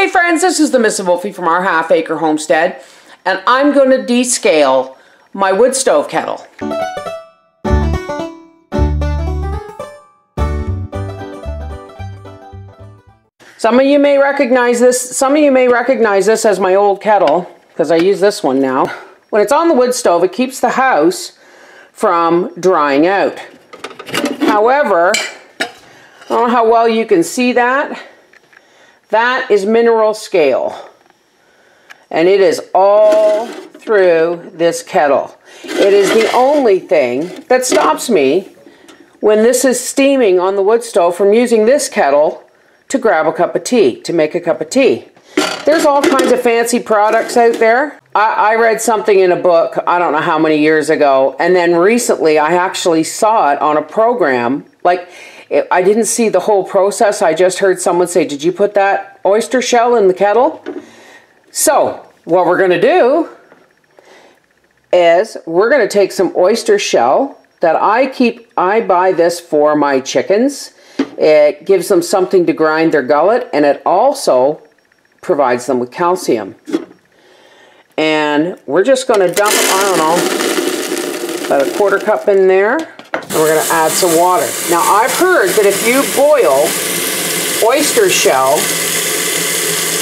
Hey friends, this is the Miss Wolfie from our half-acre homestead, and I'm going to descale my wood stove kettle. Some of you may recognize this as my old kettle, because I use this one now. When it's on the wood stove, it keeps the house from drying out. However, I don't know how well you can see that. That is mineral scale, and it is all through this kettle. It is the only thing that stops me when this is steaming on the wood stove from using this kettle to grab a cup of tea, to make a cup of tea. There's all kinds of fancy products out there. I read something in a book, I don't know how many years ago, and then recently I actually saw it on a program. I didn't see the whole process. I just heard someone say, "Did you put that oyster shell in the kettle?" So what we're going to do is we're going to take some oyster shell that I buy this for my chickens. It gives them something to grind their gullet, and it also provides them with calcium. And we're just going to dump, I don't know, about a quarter cup in there. And we're going to add some water. Now, I've heard that if you boil oyster shell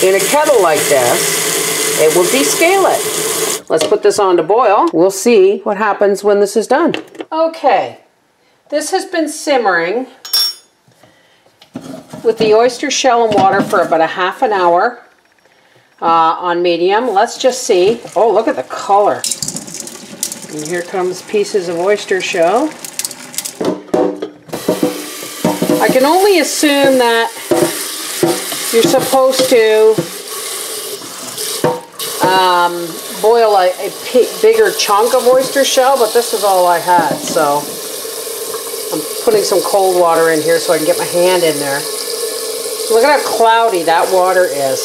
in a kettle like this, it will descale it. Let's put this on to boil. We'll see what happens when this is done. Okay, this has been simmering with the oyster shell and water for about a half an hour on medium. Let's just see. Oh, look at the color. And here comes pieces of oyster shell. I can only assume that you're supposed to boil a bigger chunk of oyster shell, but this is all I had, so I'm putting some cold water in here so I can get my hand in there. Look at how cloudy that water is.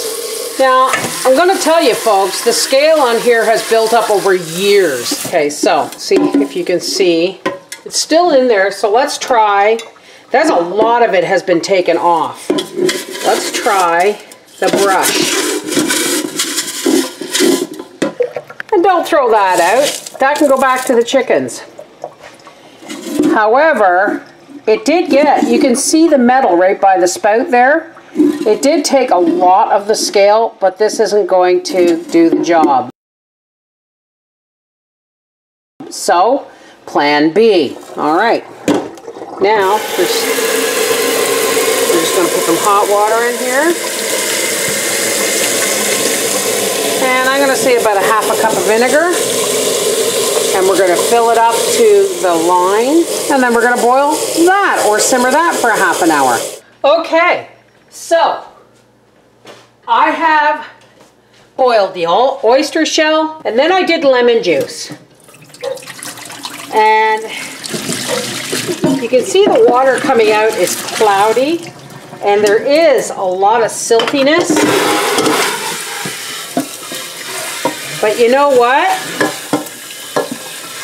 Now, I'm going to tell you folks, the scale on here has built up over years. Okay, so see if you can see. It's still in there, so let's try. There's a lot of it has been taken off. Let's try the brush. And don't throw that out. That can go back to the chickens. However, it did get, you can see the metal right by the spout there. It did take a lot of the scale, but this isn't going to do the job. So, plan B. All right. Now, we're just going to put some hot water in here. And I'm going to say about a half a cup of vinegar. And we're going to fill it up to the line. And then we're going to boil that or simmer that for a half an hour. Okay, so I have boiled the oyster shell. And then I did lemon juice. And you can see the water coming out is cloudy, and there is a lot of siltiness. But you know what?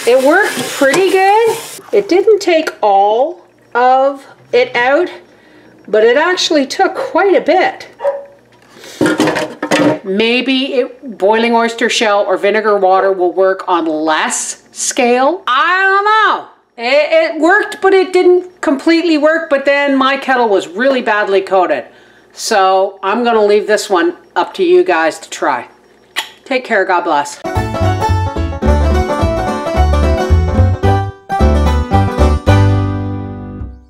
It worked pretty good. It didn't take all of it out, but it actually took quite a bit. Maybe boiling oyster shell or vinegar water will work on less scale. I don't know. It worked, but it didn't completely work, but then my kettle was really badly coated. So I'm going to leave this one up to you guys to try. Take care. God bless.